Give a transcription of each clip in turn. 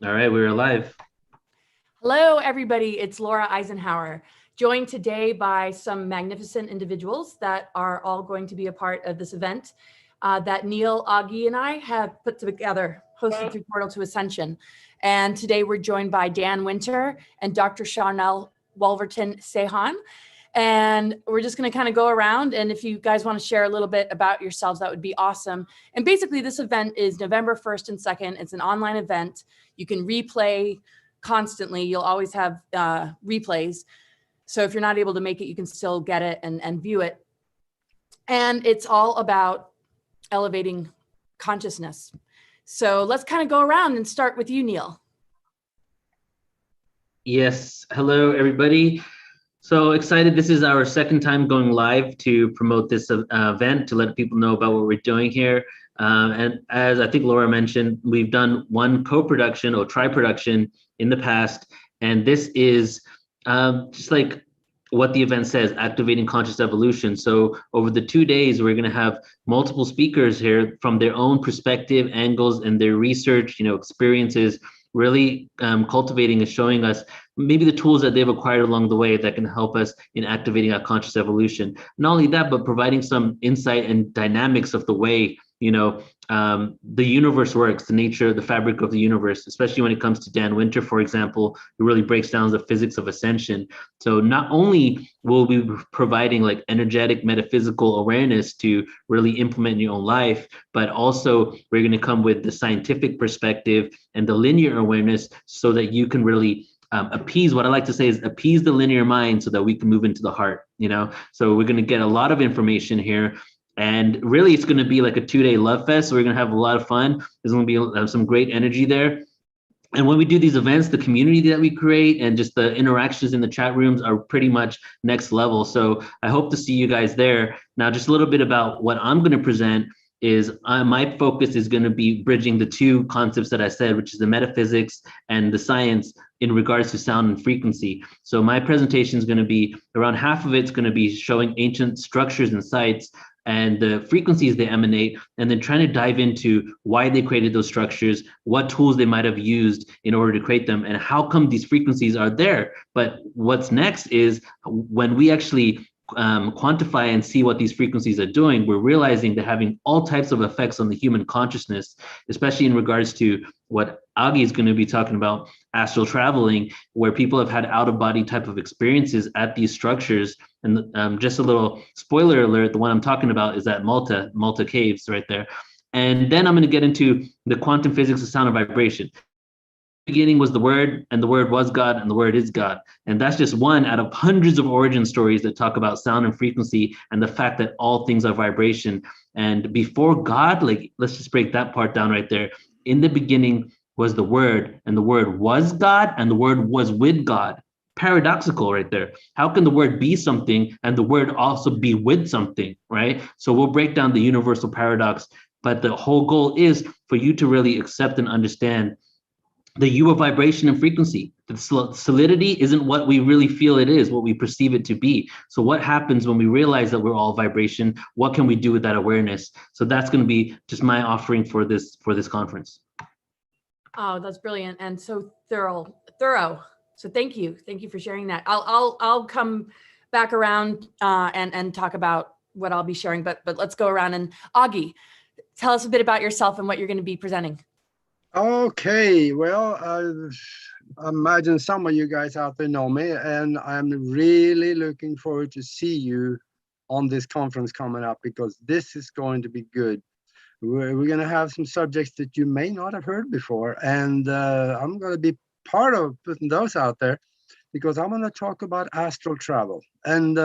All right, we're live. Hello, everybody. It's Laura Eisenhower, joined today by some magnificent individuals that are all going to be a part of this event that Neil, Aage, and I have put together, hosted through Portal to Ascension. And today we're joined by Dan Winter and Dr. Sharnael Wolverton Sehan. And we're just going to kind of go around. And if you guys want to share a little bit about yourselves, that would be awesome. And basically, this event is November 1st and 2nd. It's an online event. You can replay constantly. You'll always have replays. So if you're not able to make it, you can still get it and view it. And it's all about elevating consciousness. So let's kind of go around and start with you, Neil. Yes, hello everybody. So excited. This is our second time going live to promote this event, to let people know about what we're doing here. And as I think Laura mentioned, we've done one co-production or tri-production in the past. And this is just like what the event says, activating conscious evolution. So over the 2 days, we're going to have multiple speakers here from their own perspective, angles, and their research, experiences, really cultivating and showing us maybe the tools that they've acquired along the way that can help us in activating our conscious evolution. Not only that, but providing some insight and dynamics of the way the universe works, the nature, the fabric of the universe, especially when it comes to Dan Winter, for example, who really breaks down the physics of ascension. So not only will we be providing like energetic metaphysical awareness to really implement in your own life, but also we're going to come with the scientific perspective and the linear awareness so that you can really appease, what I like to say is appease the linear mind so that we can move into the heart, So we're going to get a lot of information here. And really, it's going to be like a 2-day love fest. So we're going to have a lot of fun. There's going to be some great energy there. And when we do these events, the community that we create and just the interactions in the chat rooms are pretty much next level. So I hope to see you guys there. Now, just a little bit about what I'm going to present is my focus is going to be bridging the two concepts that I said, which is the metaphysics and the science in regards to sound and frequency. So my presentation is going to be around half of it's going to be showing ancient structures and sites and the frequencies they emanate, and then trying to dive into why they created those structures, what tools they might have used in order to create them, and how come these frequencies are there. But what's next is when we actually quantify and see what these frequencies are doing, we're realizing they're having all types of effects on the human consciousness, especially in regards to what Aage is going to be talking about, astral traveling, where people have had out-of-body type of experiences at these structures. And just a little spoiler alert, the one I'm talking about is at Malta Caves right there. And then I'm going to get into the quantum physics of sound and vibration. Beginning was the word, and the word was God, and the word is God. And that's just one out of hundreds of origin stories that talk about sound and frequency and the fact that all things are vibration. And before God, like, let's just break that part down right there. In the beginning was the word, and the word was God, and the word was with God. Paradoxical right there. How can the word be something and the word also be with something, right? So we'll break down the universal paradox, but the whole goal is for you to really accept and understand the U of vibration and frequency. The solidity isn't what we really feel it is, what we perceive it to be. So what happens when we realize that we're all vibration? What can we do with that awareness? So that's going to be just my offering for this conference. Oh, that's brilliant and so thorough. So thank you for sharing that. I'll come back around and talk about what I'll be sharing, but let's go around. And Aage, tell us a bit about yourself and what you're going to be presenting. Okay, well, I imagine some of you guys out there know me, and I'm really looking forward to see you on this conference coming up, because this is going to be good. We're going to have some subjects that you may not have heard before, and I'm going to be part of putting those out there, because I'm going to talk about astral travel. And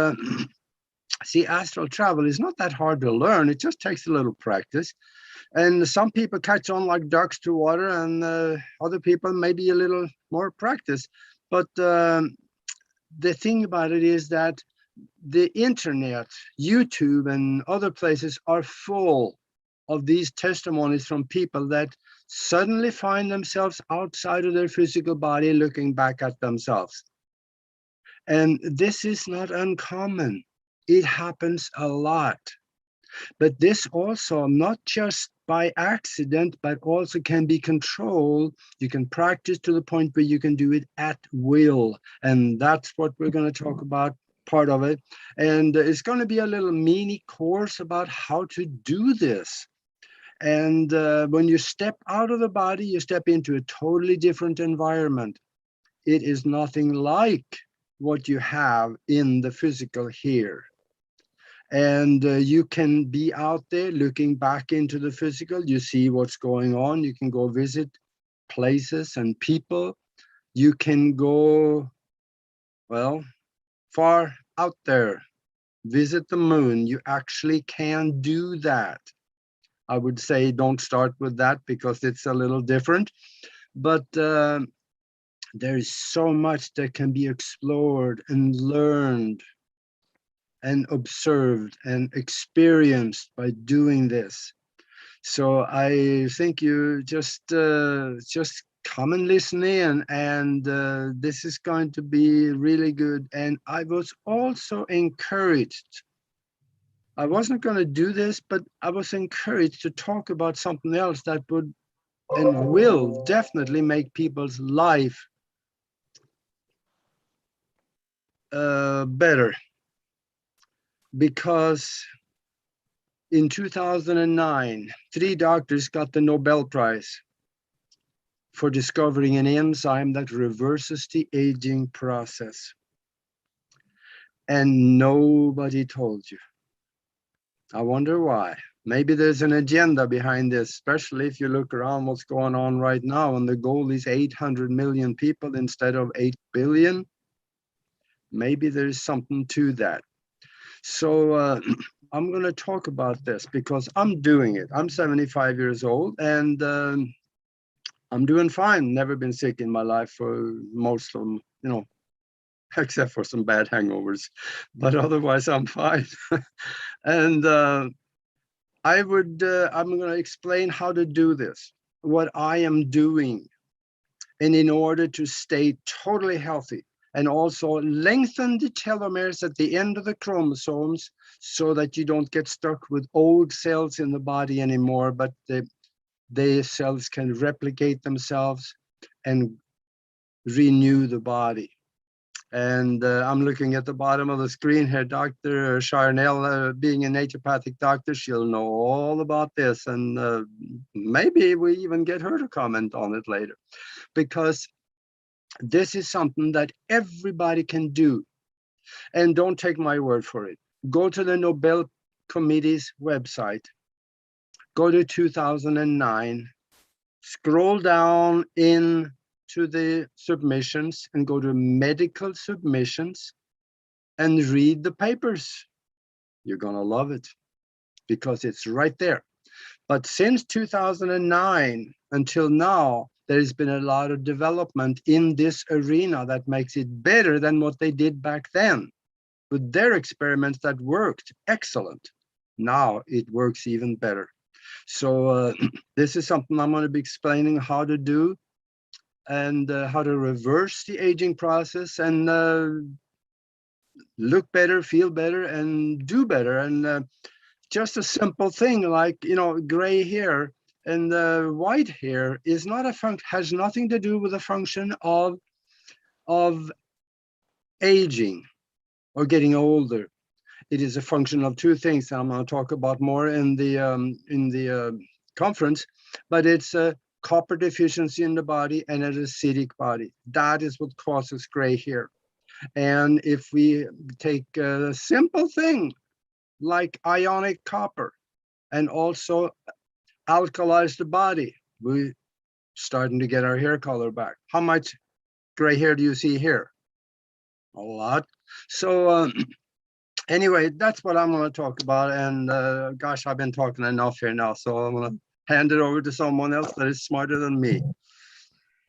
see, astral travel is not that hard to learn. It just takes a little practice. And some people catch on like ducks to water, and other people maybe a little more practice. But the thing about it is that the internet, YouTube, and other places are full of these testimonies from people that suddenly find themselves outside of their physical body looking back at themselves. And this is not uncommon. It happens a lot. But this also not just by accident, but also can be controlled. You can practice to the point where you can do it at will. And that's what we're going to talk about, part of it. And it's going to be a little mini course about how to do this. And when you step out of the body, you step into a totally different environment. It is nothing like what you have in the physical here. And you can be out there looking back into the physical. You see what's going on. You can go visit places and people. You can go, well, far out there, visit the moon. You actually can do that. I would say don't start with that because it's a little different. But there is so much that can be explored and learned and observed and experienced by doing this. So I think you just come and listen in, and this is going to be really good. And I was also encouraged. I wasn't going to do this, but I was encouraged to talk about something else that would and will definitely make people's life better. Because in 2009, 3 doctors got the Nobel Prize for discovering an enzyme that reverses the aging process. And nobody told you. I wonder why. Maybe there's an agenda behind this, especially if you look around what's going on right now, and the goal is 800 million people instead of 8 billion. Maybe there's something to that. So I'm going to talk about this because I'm doing it. I'm 75 years old, and I'm doing fine. Never been sick in my life for most of them, you know, except for some bad hangovers, but otherwise I'm fine. And I'm going to explain how to do this, what I am doing, and in order to stay totally healthy, and also lengthen the telomeres at the end of the chromosomes so that you don't get stuck with old cells in the body anymore, but the cells can replicate themselves and renew the body. And I'm looking at the bottom of the screen here, Dr. Sharnael, being a naturopathic doctor, she'll know all about this. And maybe we even get her to comment on it later, because this is something that everybody can do. And don't take my word for it. Go to the Nobel Committee's website, go to 2009, scroll down into the submissions and go to medical submissions and read the papers. You're gonna love it because it's right there. But since 2009 until now, there's been a lot of development in this arena that makes it better than what they did back then. With their experiments that worked excellent. Now it works even better. So this is something I'm going to be explaining how to do, and how to reverse the aging process and look better, feel better, and do better. And just a simple thing like, you know, gray hair and white hair is not a function, has nothing to do with the function of aging or getting older. It is a function of 2 things that I'm going to talk about more in the conference, but it's a copper deficiency in the body and an acidic body. That is what causes gray hair. And if we take a simple thing like ionic copper and also alkalize the body, we're starting to get our hair color back. How much gray hair do you see here? A lot. So anyway, that's what I'm going to talk about. And gosh, I've been talking enough here now, so I'm going to hand it over to someone else that is smarter than me.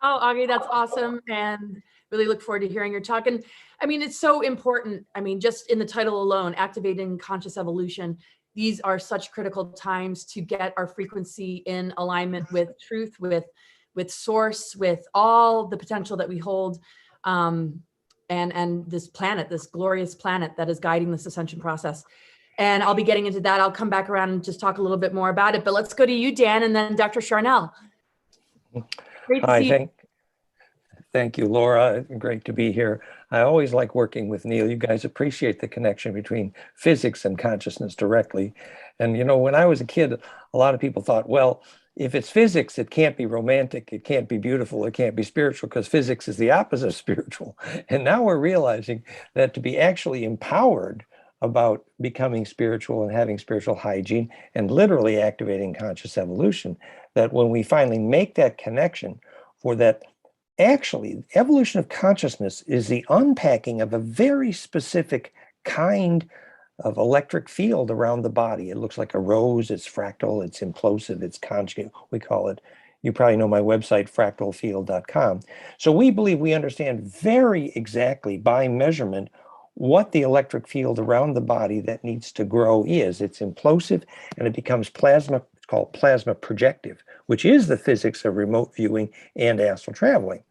Oh, Aage, that's awesome. And really look forward to hearing your talk. And I mean, it's so important. I mean, just in the title alone, Activating Conscious Evolution, these are such critical times to get our frequency in alignment with truth, with source, with all the potential that we hold. And this planet, this glorious planet that is guiding this ascension process. And I'll be getting into that. I'll come back around and just talk a little bit more about it. But let's go to you, Dan, and then Dr. Sharnael. Great to see you. Thank you, Laura. Great to be here. I always like working with Neil. You guys appreciate the connection between physics and consciousness directly. And, you know, when I was a kid, a lot of people thought, well, if it's physics, it can't be romantic, it can't be beautiful, it can't be spiritual, because physics is the opposite of spiritual. And now we're realizing that to be actually empowered about becoming spiritual and having spiritual hygiene and literally activating conscious evolution, that when we finally make that connection for that, actually, evolution of consciousness is the unpacking of a very specific kind of electric field around the body. It looks like a rose, it's fractal, it's implosive, it's conjugate, we call it. You probably know my website, fractalfield.com. So we believe we understand very exactly by measurement what the electric field around the body that needs to grow is. It's implosive and it becomes plasma. It's called plasma projective, which is the physics of remote viewing and astral traveling.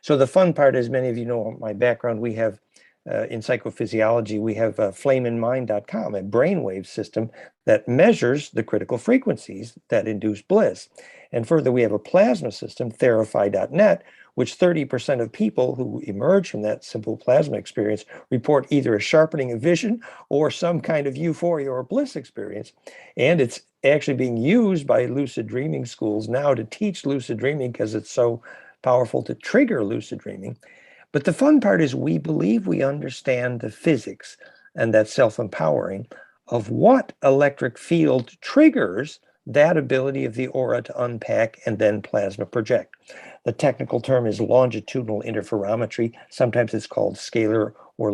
So the fun part is, many of you know my background, we have in psychophysiology, we have flameinmind.com, a brainwave system that measures the critical frequencies that induce bliss. And further, we have a plasma system, therify.net, which 30% of people who emerge from that simple plasma experience report either a sharpening of vision or some kind of euphoria or bliss experience. And it's actually being used by lucid dreaming schools now to teach lucid dreaming because it's so powerful to trigger lucid dreaming. But the fun part is we believe we understand the physics, and that's self-empowering, of what electric field triggers that ability of the aura to unpack and then plasma project. The technical term is longitudinal interferometry. Sometimes it's called scalar or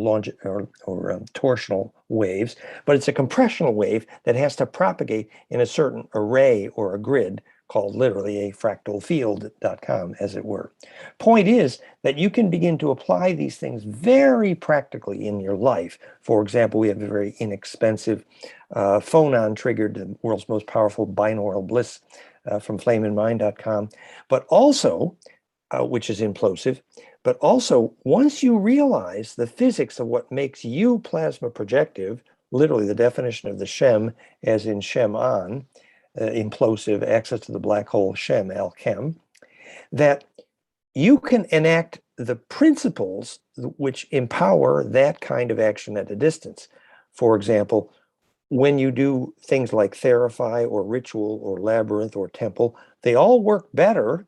torsional waves, but it's a compressional wave that has to propagate in a certain array or a grid called literally a fractalfield.com, as it were. Point is that you can begin to apply these things very practically in your life. For example, we have a very inexpensive phonon triggered, the world's most powerful binaural bliss from flameinmind.com, but also, which is implosive, but also once you realize the physics of what makes you plasma projective, literally the definition of the Shem as in Shem on, implosive, access to the black hole, Shem, Alchem, that you can enact the principles which empower that kind of action at a distance. For example, when you do things like therify or ritual or labyrinth or temple, they all work better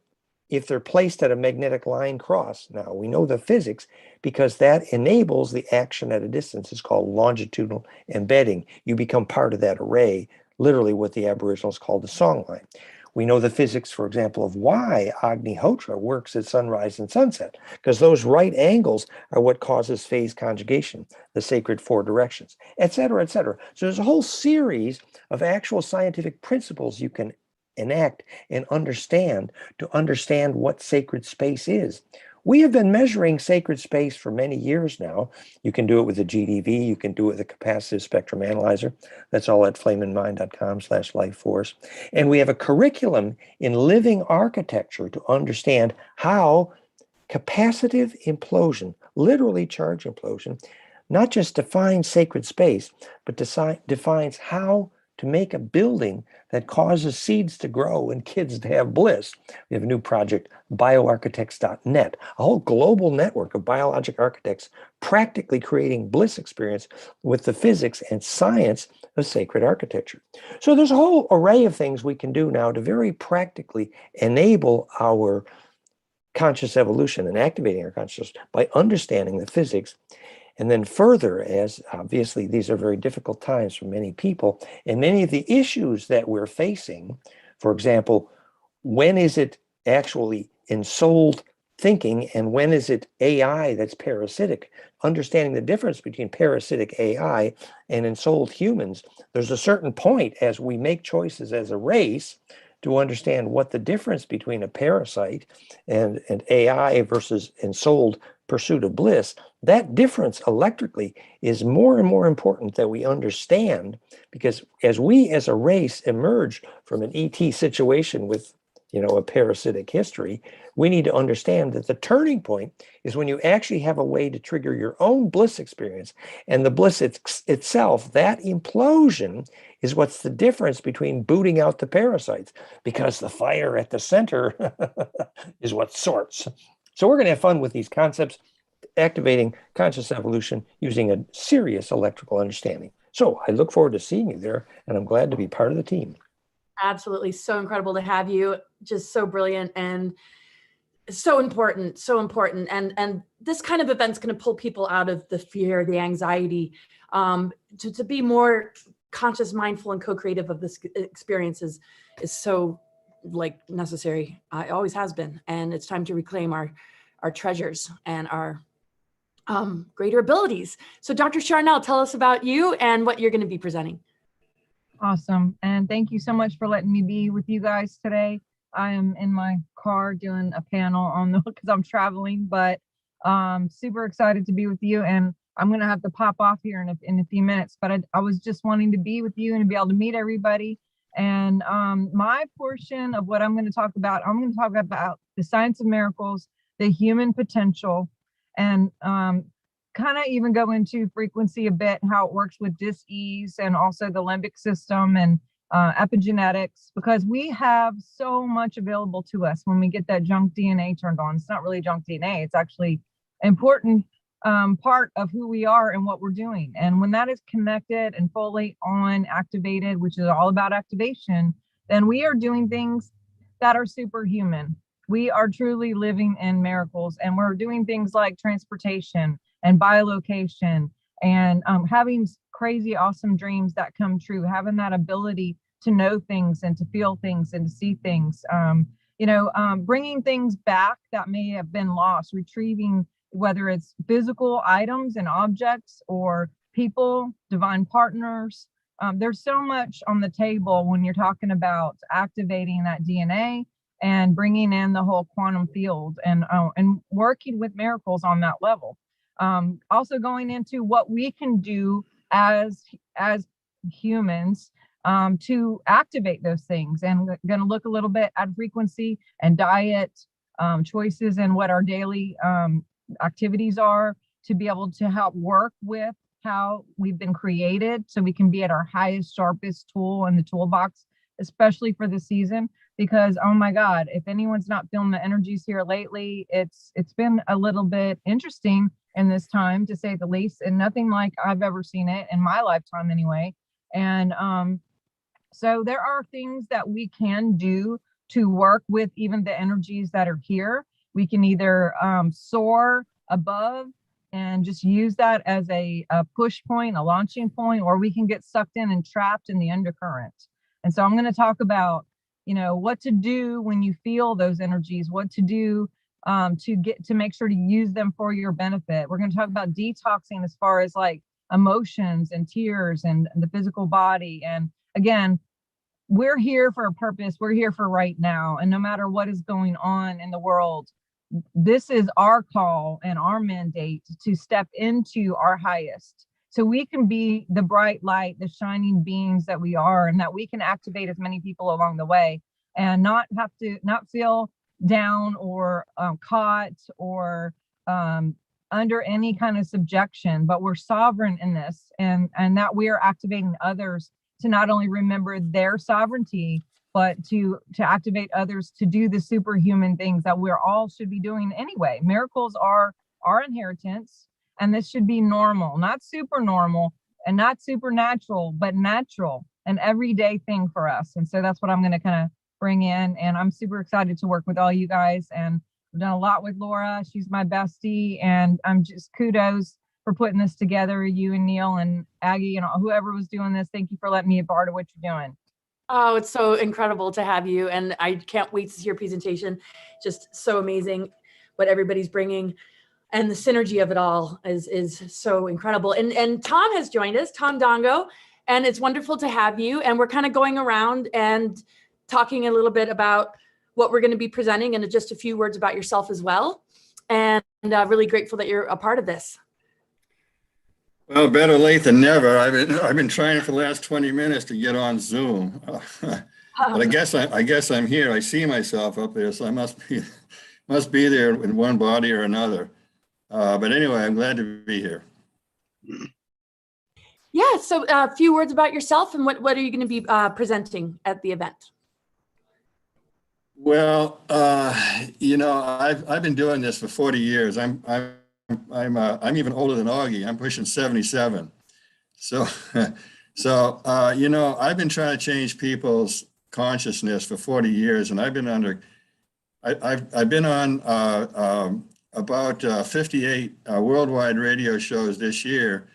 if they're placed at a magnetic line cross. Now, we know the physics because that enables the action at a distance. It's called longitudinal embedding. You become part of that array, literally what the Aboriginals called the songline. We know the physics, for example, of why Agnihotra works at sunrise and sunset, because those right angles are what causes phase conjugation, the sacred four directions, et cetera, et cetera. So there's a whole series of actual scientific principles you can enact and understand to understand what sacred space is. We have been measuring sacred space for many years now. You can do it with a GDV. You can do it with a capacitive spectrum analyzer. That's all at flameinmind.com/lifeforce. And we have a curriculum in living architecture to understand how capacitive implosion, literally charge implosion, not just defines sacred space, but defines how to make a building that causes seeds to grow and kids to have bliss. We have a new project, bioarchitects.net, a whole global network of biologic architects practically creating bliss experience with the physics and science of sacred architecture. So there's a whole array of things we can do now to very practically enable our conscious evolution and activating our consciousness by understanding the physics. And then further, as obviously these are very difficult times for many people, and many of the issues that we're facing, for example, when is it actually ensouled thinking and when is it AI that's parasitic? Understanding the difference between parasitic AI and ensouled humans, there's a certain point as we make choices as a race to understand what the difference between a parasite and AI versus ensouled pursuit of bliss, that difference electrically is more and more important that we understand, because as we as a race emerge from an ET situation with a parasitic history, we need to understand that the turning point is when you actually have a way to trigger your own bliss experience. And the bliss itself, that implosion, is what's the difference between booting out the parasites, because the fire at the center is what sorts. So we're going to have fun with these concepts, activating conscious evolution using a serious electrical understanding. So I look forward to seeing you there, and I'm glad to be part of the team. Absolutely. So incredible to have you. Just so brilliant and so important, so important. And this kind of event's going to pull people out of the fear, the anxiety, to be more conscious, mindful, and co-creative of this experience is so necessary. It always has been. And it's time to reclaim our treasures and our greater abilities. So Dr. Sharnael, tell us about you and what you're going to be presenting. Awesome. And thank you so much for letting me be with you guys today. I am in my car doing a panel because I'm traveling, but super excited to be with you. And I'm going to have to pop off here in a few minutes, but I was just wanting to be with you and to be able to meet everybody. And my portion of what I'm going to talk about the science of miracles, the human potential, and kind of even go into frequency a bit, how it works with dis-ease and also the limbic system and epigenetics, because we have so much available to us when we get that junk DNA turned on. It's not really junk DNA. It's actually an important part of who we are and what we're doing. And when that is connected and fully on activated, which is all about activation, then we are doing things that are superhuman. We are truly living in miracles, and we're doing things like transportation and bilocation and having crazy, awesome dreams that come true, having that ability to know things and to feel things and to see things, bringing things back that may have been lost, retrieving, whether it's physical items and objects or people, divine partners. There's so much on the table when you're talking about activating that DNA and bringing in the whole quantum field and working with miracles on that level. Also going into what we can do as humans to activate those things, and we're going to look a little bit at frequency and diet choices and what our daily activities are to be able to help work with how we've been created so we can be at our highest, sharpest tool in the toolbox, especially for the season. Because, oh my God, if anyone's not feeling the energies here lately, it's been a little bit interesting in this time, to say the least, and nothing like I've ever seen it in my lifetime anyway. And so there are things that we can do to work with even the energies that are here. We can either soar above and just use that as a push point, a launching point, or we can get sucked in and trapped in the undercurrent. And so I'm going to talk about what to do when you feel those energies, what to do to make sure to use them for your benefit. We're going to talk about detoxing as far as like emotions and tears and the physical body. And again, we're here for a purpose. We're here for right now. And no matter what is going on in the world, this is our call and our mandate to step into our highest. So we can be the bright light, the shining beings that we are, and that we can activate as many people along the way and not feel down or caught or under any kind of subjection, but we're sovereign in this, and that we are activating others to not only remember their sovereignty, but to activate others to do the superhuman things that we're all should be doing anyway. Miracles are our inheritance. And this should be normal, not super normal and not supernatural, but natural, an everyday thing for us. And so that's what I'm going to kind of bring in. And I'm super excited to work with all you guys. And I've done a lot with Laura. She's my bestie. And I'm just kudos for putting this together, you and Neil and Aage and whoever was doing this. Thank you for letting me be a part of what you're doing. Oh, it's so incredible to have you. And I can't wait to see your presentation. Just so amazing what everybody's bringing. And the synergy of it all is so incredible. And Tom has joined us, Tom Dongo, and it's wonderful to have you. And we're kind of going around and talking a little bit about what we're going to be presenting and just a few words about yourself as well. And really grateful that you're a part of this. Well, better late than never. I've been trying for the last 20 minutes to get on Zoom. But I guess I'm here. I see myself up there, so I must be there in one body or another. But anyway, I'm glad to be here. Yeah, so a few words about yourself and what are you going to be presenting at the event? Well, I've been doing this for 40 years. I'm even older than Aage. I'm pushing 77. So, I've been trying to change people's consciousness for 40 years, and I've been on about 58 worldwide radio shows this year,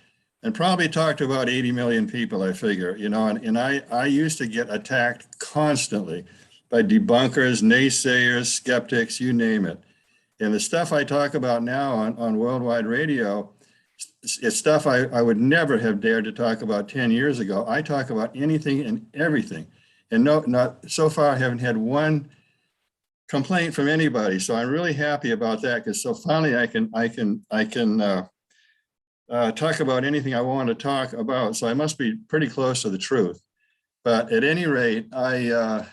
and probably talked to about 80 million people, I figure, and I used to get attacked constantly by debunkers, naysayers, skeptics, you name it. And the stuff I talk about now on worldwide radio, it's stuff I would never have dared to talk about 10 years ago. I talk about anything and everything. And not so far, I haven't had one complaint from anybody. So I'm really happy about that, because so finally I can talk about anything I want to talk about. So I must be pretty close to the truth. But at any rate, I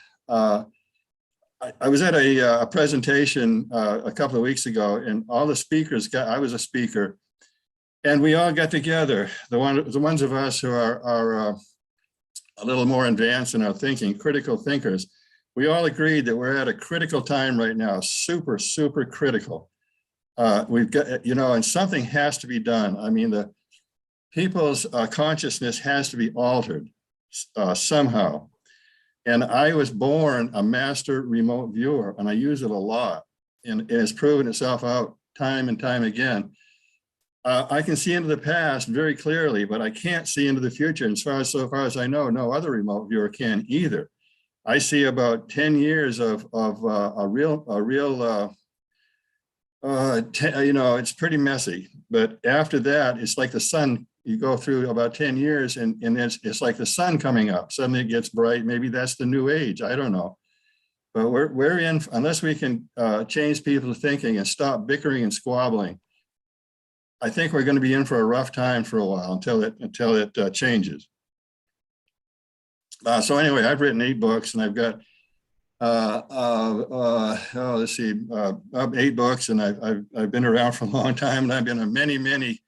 was at a presentation a couple of weeks ago, and all the speakers I was a speaker, and we all got together. The ones of us who are a little more advanced in our thinking, critical thinkers, we all agreed that we're at a critical time right now, super, super critical. We've got, and something has to be done. I mean, the people's consciousness has to be altered somehow. And I was born a master remote viewer, and I use it a lot, and it has proven itself out time and time again. I can see into the past very clearly, but I can't see into the future. And so far as I know, no other remote viewer can either. I see about 10 years of a real, it's pretty messy. But after that, it's like the sun. You go through about 10 years and it's like the sun coming up. Suddenly it gets bright. Maybe that's the new age. I don't know. But we're in, unless we can change people's thinking and stop bickering and squabbling, I think we're going to be in for a rough time for a while until it changes. So anyway, I've written 8 books, and I've got, let's see, 8 books, and I've been around for a long time, and I've been on many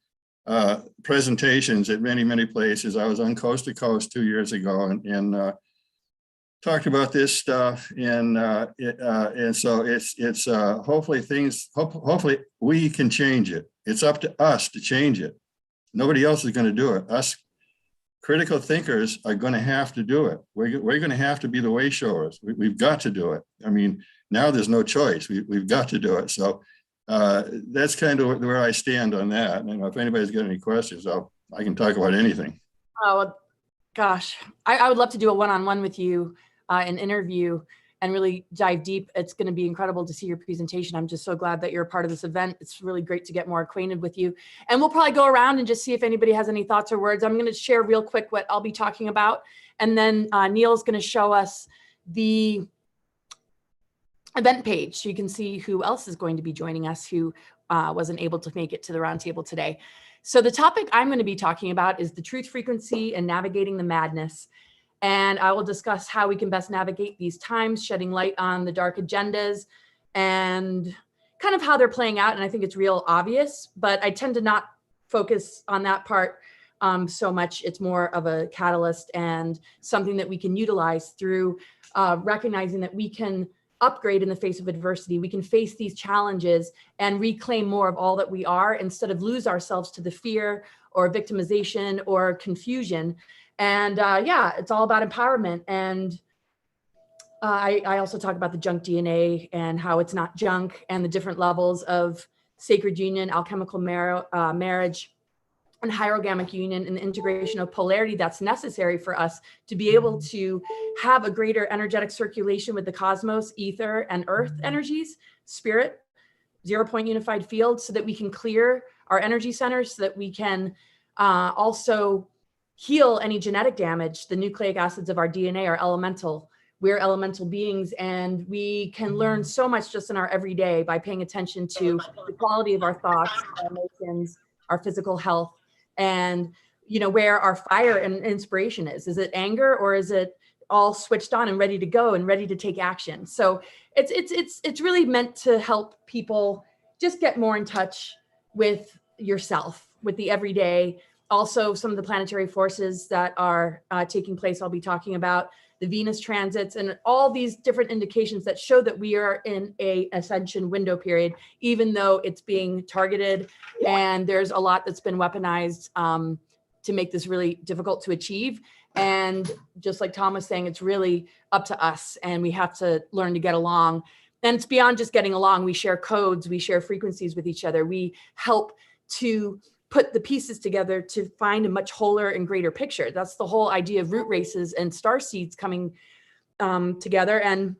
presentations at many places. I was on Coast to Coast 2 years ago, and talked about this stuff, and so it's hopefully we can change it. It's up to us to change it. Nobody else is going to do it. Us critical thinkers are going to have to do it. We're going to have to be the way showers. We've got to do it. I mean, now there's no choice. We've got to do it. So that's kind of where I stand on that. And if anybody's got any questions, I can talk about anything. Oh, gosh, I would love to do a one-on-one with you, an interview, and really dive deep. It's going to be incredible to see your presentation. I'm just so glad that you're a part of this event. It's really great to get more acquainted with you. And we'll probably go around and just see if anybody has any thoughts or words. I'm going to share real quick what I'll be talking about. And then Neil's going to show us the event page, so you can see who else is going to be joining us who wasn't able to make it to the roundtable today. So the topic I'm going to be talking about is the truth frequency and navigating the madness. And I will discuss how we can best navigate these times, shedding light on the dark agendas and kind of how they're playing out. And I think it's real obvious, but I tend to not focus on that part so much. It's more of a catalyst and something that we can utilize through recognizing that we can upgrade in the face of adversity. We can face these challenges and reclaim more of all that we are, instead of lose ourselves to the fear or victimization or confusion. And yeah, it's all about empowerment. And I also talk about the junk DNA and how it's not junk, and the different levels of sacred union, alchemical marriage, and hierogamic union, and the integration of polarity that's necessary for us to be able to have a greater energetic circulation with the cosmos, ether, and earth energies, spirit, 0-point unified field, so that we can clear our energy centers, so that we can also heal any genetic damage. The nucleic acids of our DNA are elemental. We're elemental beings, and we can learn so much just in our everyday by paying attention to the quality of our thoughts, our emotions, our physical health, and where our fire and inspiration is. Is it anger, or is it all switched on and ready to go and ready to take action. So it's really meant to help people just get more in touch with yourself, with the everyday. Also, some of the planetary forces that are taking place, I'll be talking about the Venus transits and all these different indications that show that we are in a ascension window period, even though it's being targeted and there's a lot that's been weaponized to make this really difficult to achieve. And just like Tom was saying, it's really up to us, and we have to learn to get along. And it's beyond just getting along. We share codes, we share frequencies with each other. We help to put the pieces together to find a much wholer and greater picture. That's the whole idea of root races and star seeds coming together and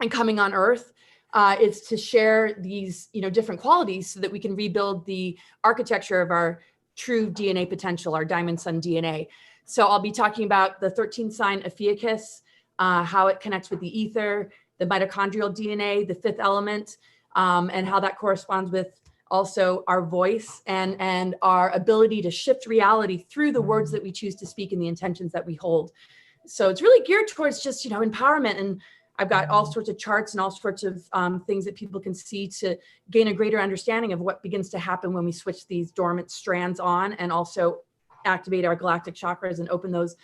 coming on Earth. It's to share these, different qualities so that we can rebuild the architecture of our true DNA potential, our diamond sun DNA. So I'll be talking about the 13th sign Ophiuchus, how it connects with the ether, the mitochondrial DNA, the fifth element, and how that corresponds with also our voice and our ability to shift reality through the words that we choose to speak and the intentions that we hold. So it's really geared towards just, empowerment. And I've got all sorts of charts and all sorts of things that people can see to gain a greater understanding of what begins to happen when we switch these dormant strands on and also activate our galactic chakras and open those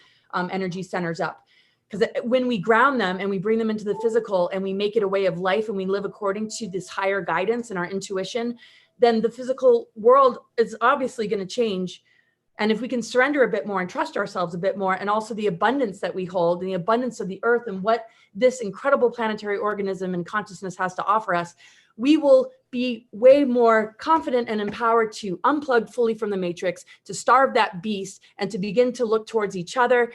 energy centers up. Because when we ground them and we bring them into the physical and we make it a way of life and we live according to this higher guidance and our intuition, then the physical world is obviously going to change. And if we can surrender a bit more and trust ourselves a bit more, and also the abundance that we hold and the abundance of the earth and what this incredible planetary organism and consciousness has to offer us, we will be way more confident and empowered to unplug fully from the matrix, to starve that beast, and to begin to look towards each other,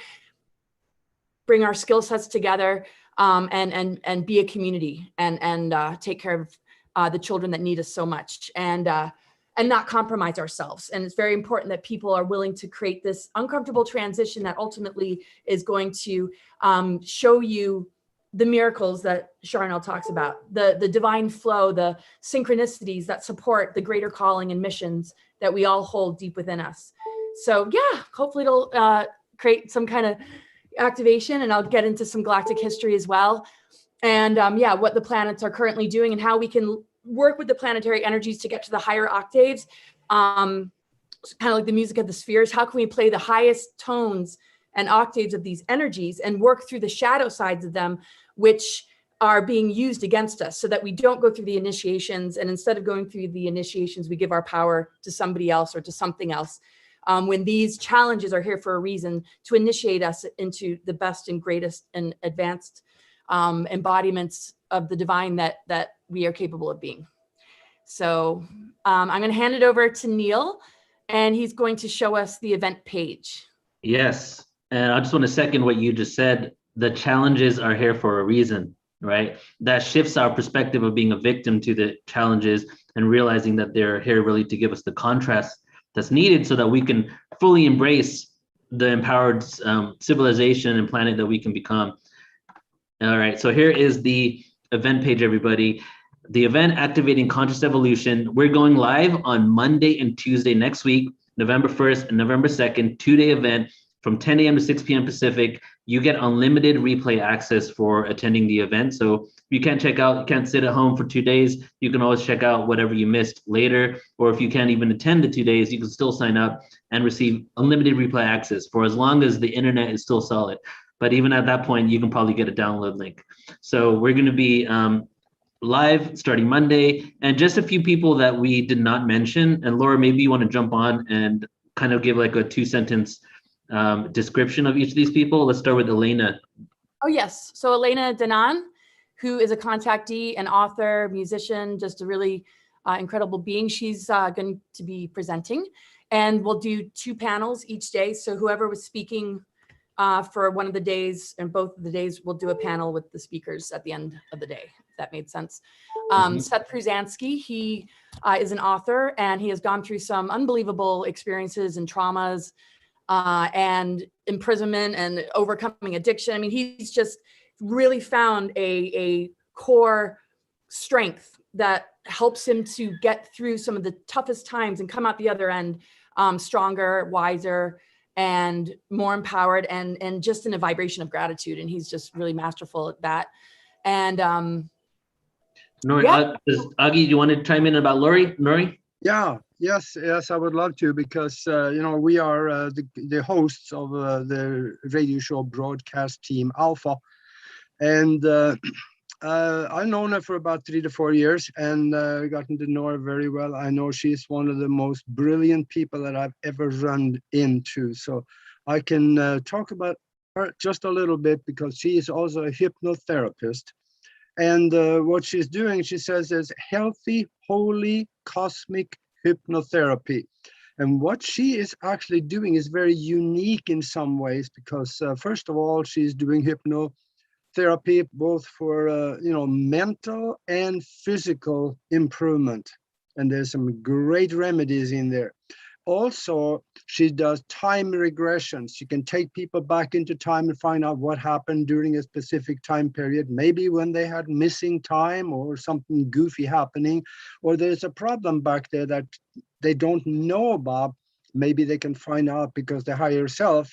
bring our skill sets together, and be a community and take care of the children that need us so much, and not compromise ourselves. And it's very important that people are willing to create this uncomfortable transition that ultimately is going to show you the miracles that Sharnael talks about, the divine flow, the synchronicities that support the greater calling and missions that we all hold deep within us. So yeah, hopefully it'll create some kind of activation, and I'll get into some galactic history as well. And yeah, what the planets are currently doing and how we can work with the planetary energies to get to the higher octaves, kind of like the music of the spheres. How can we play the highest tones and octaves of these energies and work through the shadow sides of them, which are being used against us, so that we don't go through the initiations, and instead of going through the initiations, we give our power to somebody else or to something else. When these challenges are here for a reason, to initiate us into the best and greatest and advanced embodiments of the divine that we are capable of being. So I'm going to hand it over to Neil, and he's going to show us the event page. Yes, and I just want to second what you just said. The challenges are here for a reason, right? That shifts our perspective of being a victim to the challenges and realizing that they're here really to give us the contrast that's needed so that we can fully embrace the empowered civilization and planet that we can become. All right, so here is the event page, everybody. The event Activating Conscious Evolution. We're going live on Monday and Tuesday next week, November 1st and November 2nd, 2-day event from 10 a.m. to 6 p.m. Pacific. You get unlimited replay access for attending the event. So you can't sit at home for 2 days. You can always check out whatever you missed later. Or if you can't even attend the 2 days, you can still sign up and receive unlimited replay access for as long as the internet is still solid. But even at that point, you can probably get a download link. So we're going to be live starting Monday. And just a few people that we did not mention. And Laura, maybe you want to jump on and kind of give like a 2-sentence description of each of these people. Let's start with Elena. Oh, yes. So Elena Danan, who is a contactee, an author, musician, just a really incredible being. She's going to be presenting, and we'll do 2 panels each day. So whoever was speaking for one of the days and both of the days, we'll do a panel with the speakers at the end of the day, if that made sense. Seth Pruzansky, he is an author, and he has gone through some unbelievable experiences and traumas and imprisonment and overcoming addiction. I mean, he's just really found a core strength that helps him to get through some of the toughest times and come out the other end stronger, wiser, and more empowered and just in a vibration of gratitude. And he's just really masterful at that. And Nori, yeah. Aage, do you want to chime in about Nori? Yeah, yes, I would love to, because we are the hosts of the radio show broadcast team Alpha, and I've known her for about 3 to 4 years, and gotten to know her very well. I know she's one of the most brilliant people that I've ever run into, so I can talk about her just a little bit, because she is also a hypnotherapist. And what she's doing, she says, is healthy, holy, cosmic hypnotherapy. And what she is actually doing is very unique in some ways, because first of all, she's doing hypnotherapy both for mental and physical improvement. And there's some great remedies in there. Also, she does time regressions. She can take people back into time and find out what happened during a specific time period, maybe when they had missing time or something goofy happening, or there's a problem back there that they don't know about. Maybe they can find out because the higher self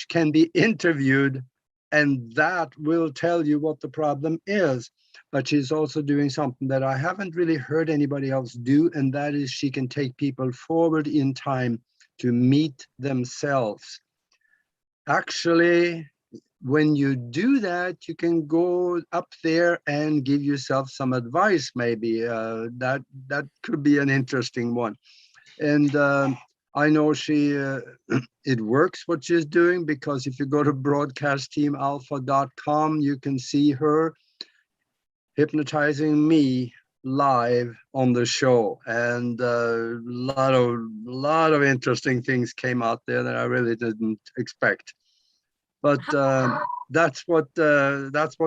can be interviewed, and that will tell you what the problem is. But she's also doing something that I haven't really heard anybody else do, and that is she can take people forward in time to meet themselves. Actually, when you do that, you can go up there and give yourself some advice, maybe. That could be an interesting one. And I know it works what she's doing, because if you go to broadcastteamalpha.com, you can see her hypnotizing me live on the show, and a lot of interesting things came out there that I really didn't expect. But that's what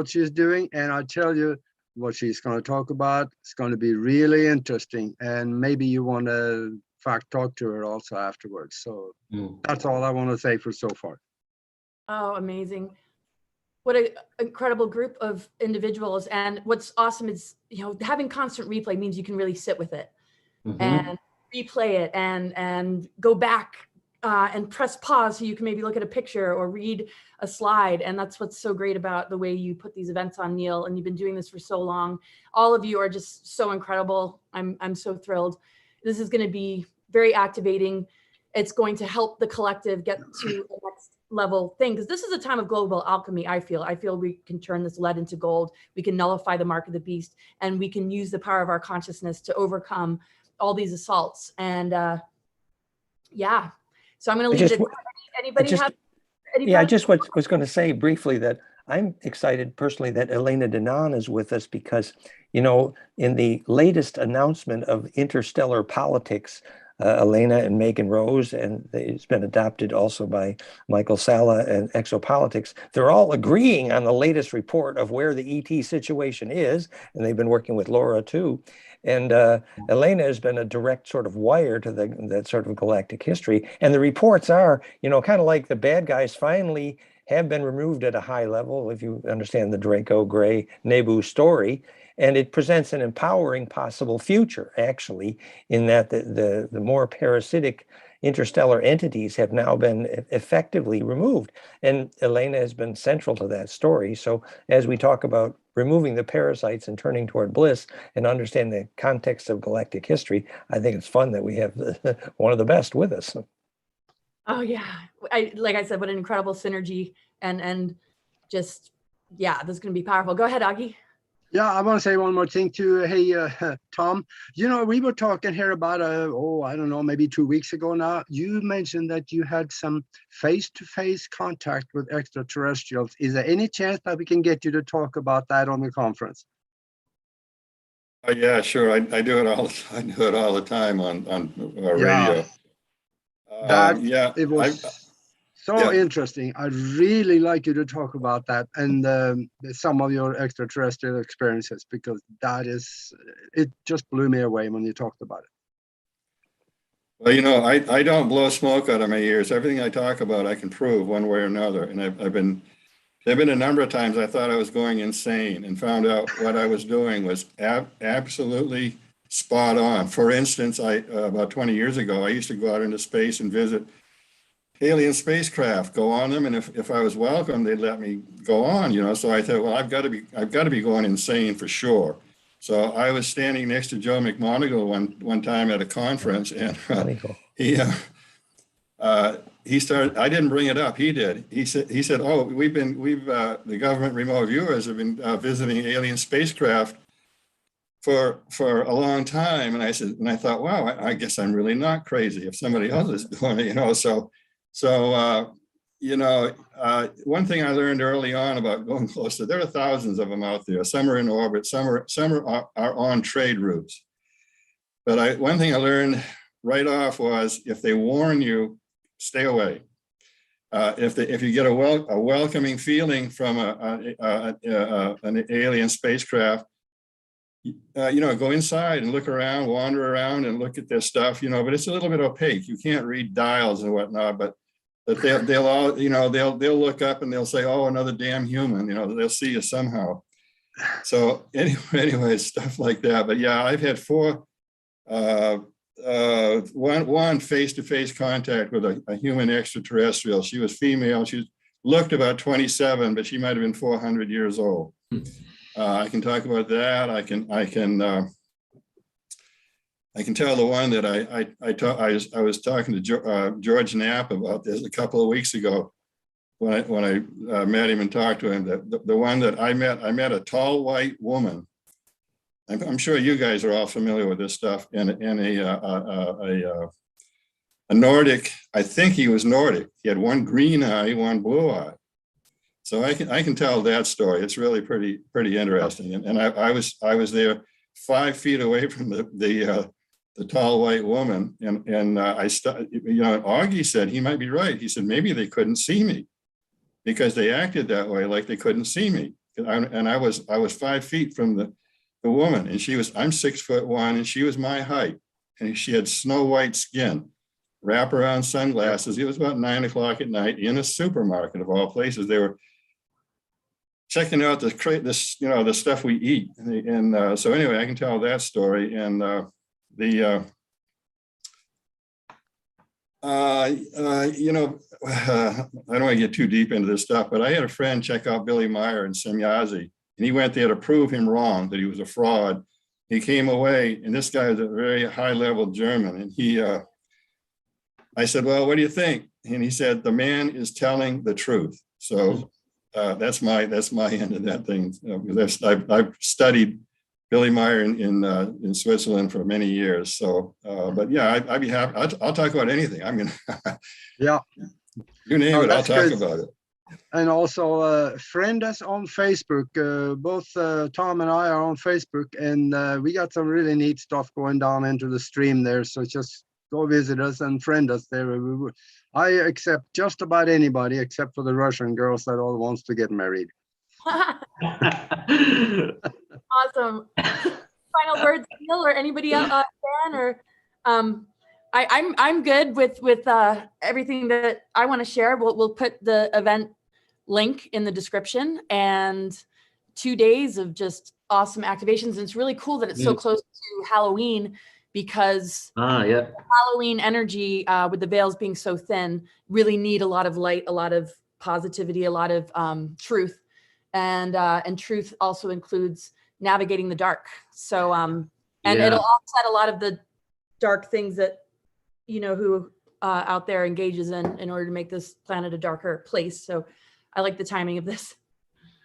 she's doing, and I tell you, what she's going to talk about is going to be really interesting, and maybe you want to talk to her also afterwards. So that's all I want to say for so far. Oh, amazing. What an incredible group of individuals. And what's awesome is, having constant replay means you can really sit with it and replay it and go back and press pause so you can maybe look at a picture or read a slide. And that's what's so great about the way you put these events on, Neil. And you've been doing this for so long. All of you are just so incredible. I'm so thrilled. This is going to be very activating. It's going to help the collective get to the next level thing, because this is a time of global alchemy. I feel we can turn this lead into gold. We can nullify the mark of the beast, and we can use the power of our consciousness to overcome all these assaults. And yeah, so I'm going to leave it. Anybody have any? Yeah, I just was going to say briefly that I'm excited personally that Elena Danaan is with us, because in the latest announcement of interstellar politics, Elena and Megan Rose, and it's been adopted also by Michael Salla and Exopolitics. They're all agreeing on the latest report of where the ET situation is, and they've been working with Laura too. And Elena has been a direct sort of wire to that sort of galactic history. And the reports are, kind of like the bad guys finally have been removed at a high level, if you understand the Draco Gray Nebu story. And it presents an empowering possible future, actually, in that the more parasitic interstellar entities have now been effectively removed. And Elena has been central to that story. So as we talk about removing the parasites and turning toward bliss and understand the context of galactic history, I think it's fun that we have one of the best with us. Oh yeah, like I said, what an incredible synergy, and just, yeah, this is going to be powerful. Go ahead, Aage. Yeah, I want to say one more thing too. Hey, Tom, we were talking here about, I don't know, maybe 2 weeks ago now. You mentioned that you had some face-to-face contact with extraterrestrials. Is there any chance that we can get you to talk about that on the conference? Yeah, sure. I do it all. I do it all the time on radio. It was so interesting. I'd really like you to talk about that and some of your extraterrestrial experiences, because it just blew me away when you talked about it. Well, I don't blow smoke out of my ears. Everything I talk about, I can prove one way or another. And there've been a number of times I thought I was going insane and found out what I was doing was absolutely spot on. For instance, about 20 years ago, I used to go out into space and visit alien spacecraft go on them, and if I was welcome, they'd let me go on, you know. So I thought, well, I've got to be going insane for sure. So I was standing next to Joe McMoneagle one time at a conference, and he started. I didn't bring it up. He did. He said, oh, the government remote viewers have been visiting alien spacecraft for a long time. And I said, and I thought, wow, I guess I'm really not crazy if somebody else is doing it, you know. So you know, one thing I learned early on about going closer, there are thousands of them out there. Some are in orbit, some are on trade routes. But one thing I learned right off was, if they warn you, stay away. If you get a welcoming feeling from an alien spacecraft, you know, go inside and look around, wander around and look at their stuff, you know. But it's a little bit opaque. You can't read dials and whatnot, but they'll all, you know, they'll look up and they'll say, oh, another damn human, you know, they'll see you somehow. So anyway, stuff like that. But yeah, I've had one face-to-face contact with a human extraterrestrial. She was female. She looked about 27, but she might have been 400 years old. I can talk about that. I can tell the one that I was talking to George Knapp about this a couple of weeks ago when I met him and talked to him. The one that I met a tall white woman. I'm sure you guys are all familiar with this stuff. And a Nordic. I think he was Nordic. He had one green eye, one blue eye. So I can tell that story. It's really pretty interesting. And I was there 5 feet away from the tall white woman, and you know, Aage said he might be right. He said maybe they couldn't see me because they acted that way, like they couldn't see me. And I was 5 feet from the woman, and I'm 6'1", and she was my height, and she had snow white skin, wraparound sunglasses. It was about 9 o'clock at night in a supermarket of all places. They were checking out this, you know, the stuff we eat, and so anyway, I can tell that story. And you know, I don't want to get too deep into this stuff, but I had a friend check out Billy Meyer in Semyazi, and he went there to prove him wrong, that he was a fraud. He came away, and this guy is a very high-level German, and I said, well, what do you think? And he said, the man is telling the truth. So that's my end of that thing. I've studied Billy Meyer in Switzerland for many years. So, but yeah, I'd be happy. I'll talk about anything. I mean, yeah, you name it, I'll talk about it. And also friend us on Facebook. Both Tom and I are on Facebook, and we got some really neat stuff going down into the stream there. So just go visit us and friend us there. I accept just about anybody except for the Russian girls that all wants to get married. Awesome. Final words, Neil, or anybody else, Dan, or I'm good with everything that I want to share. We'll put the event link in the description, and 2 days of just awesome activations. And it's really cool that it's so close to Halloween, because Halloween energy with the veils being so thin really need a lot of light, a lot of positivity, a lot of truth. And truth also includes navigating the dark. So, it'll offset a lot of the dark things that, you know, who out there engages in order to make this planet a darker place. So I like the timing of this.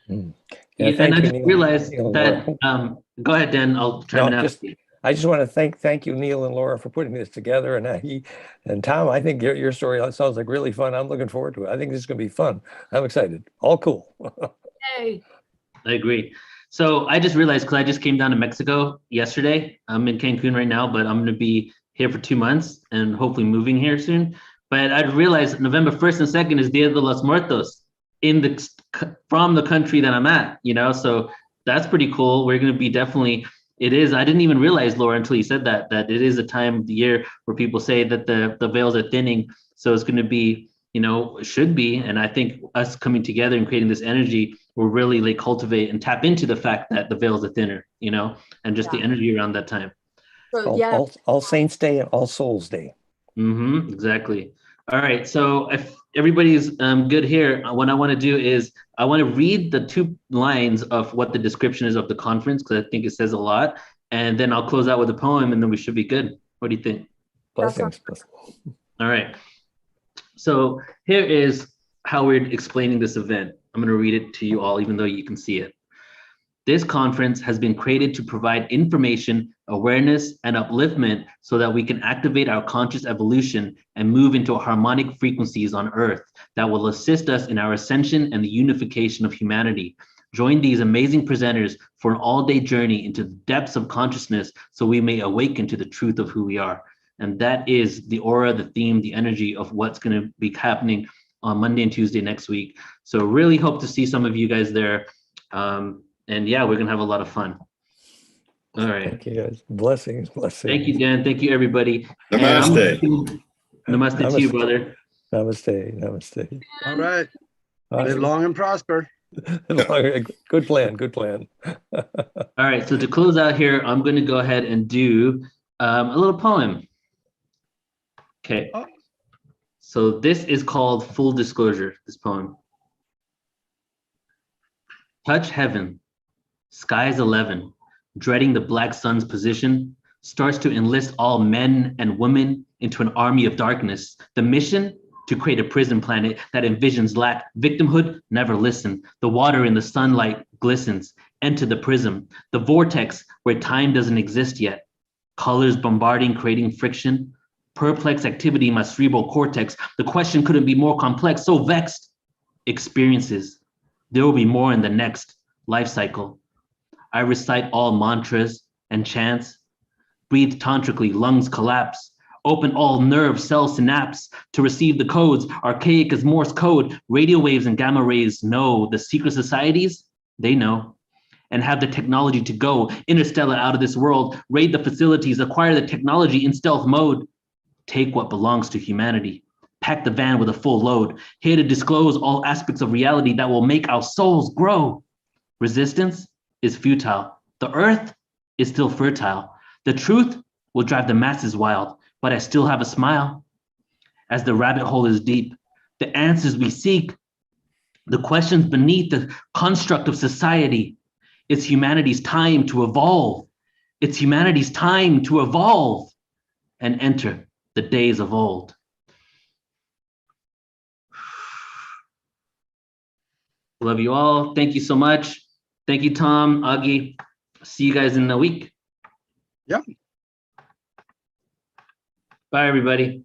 And I just realized that, go ahead, Dan, I'll try to I just want to thank you, Neil and Laura, for putting this together. And Tom, I think your story sounds like really fun. I'm looking forward to it. I think this is going to be fun. I'm excited. All cool. Yay. I agree. So I just realized, because I just came down to Mexico yesterday. I'm in Cancun right now, but I'm going to be here for 2 months and hopefully moving here soon. But I realized November 1st and 2nd is Dia de los Muertos from the country that I'm at, you know, so that's pretty cool. We're going to be definitely, it is, I didn't even realize, Laura, until you said that it is a time of the year where people say that the veils are thinning. So it's going to be, you know, should be. And I think us coming together and creating this energy will really like cultivate and tap into the fact that the veils are thinner, you know, and just the energy around that time. So, All Saints Day and All Souls Day. Exactly. All right, so if everybody's good here, what I want to do is I want to read the 2 lines of what the description is of the conference, because I think it says a lot, and then I'll close out with a poem, and then we should be good. What do you think? Blessings. All right. So here is how we're explaining this event. I'm going to read it to you all, even though you can see it. This conference has been created to provide information, awareness, and upliftment so that we can activate our conscious evolution and move into harmonic frequencies on Earth that will assist us in our ascension and the unification of humanity. Join these amazing presenters for an all-day journey into the depths of consciousness so we may awaken to the truth of who we are. And that is the aura, the theme, the energy of what's going to be happening on Monday and Tuesday next week. So really hope to see some of you guys there. And yeah, we're going to have a lot of fun. All right. Thank you, guys. Blessings. Thank you, Dan. Thank you, everybody. Namaste. Namaste to you, brother. Namaste. All right. Awesome. Live long and prosper. Good plan. All right, so to close out here, I'm going to go ahead and do a little poem. Okay. So this is called Full Disclosure, this poem. Touch heaven, skies 11, dreading the black sun's position, starts to enlist all men and women into an army of darkness. The mission? To create a prison planet that envisions lack, victimhood, never listen. The water in the sunlight glistens. Enter the prism, the vortex where time doesn't exist yet. Colors bombarding, creating friction. Perplexed activity in my cerebral cortex. The question couldn't be more complex, so vexed. Experiences. There will be more in the next life cycle. I recite all mantras and chants. Breathe tantrically, lungs collapse. Open all nerve cell synapse to receive the codes, archaic as Morse code. Radio waves and gamma rays know. The secret societies, they know. And have the technology to go interstellar out of this world, raid the facilities, acquire the technology in stealth mode. Take what belongs to humanity. Pack the van with a full load. Here to disclose all aspects of reality that will make our souls grow. Resistance is futile. The earth is still fertile. The truth will drive the masses wild, but I still have a smile. As the rabbit hole is deep, the answers we seek, the questions beneath the construct of society. It's humanity's time to evolve. It's humanity's time to evolve and enter the days of old. Love you all. Thank you so much. Thank you, Tom, Aage. See you guys in a week. Yep. Bye, everybody.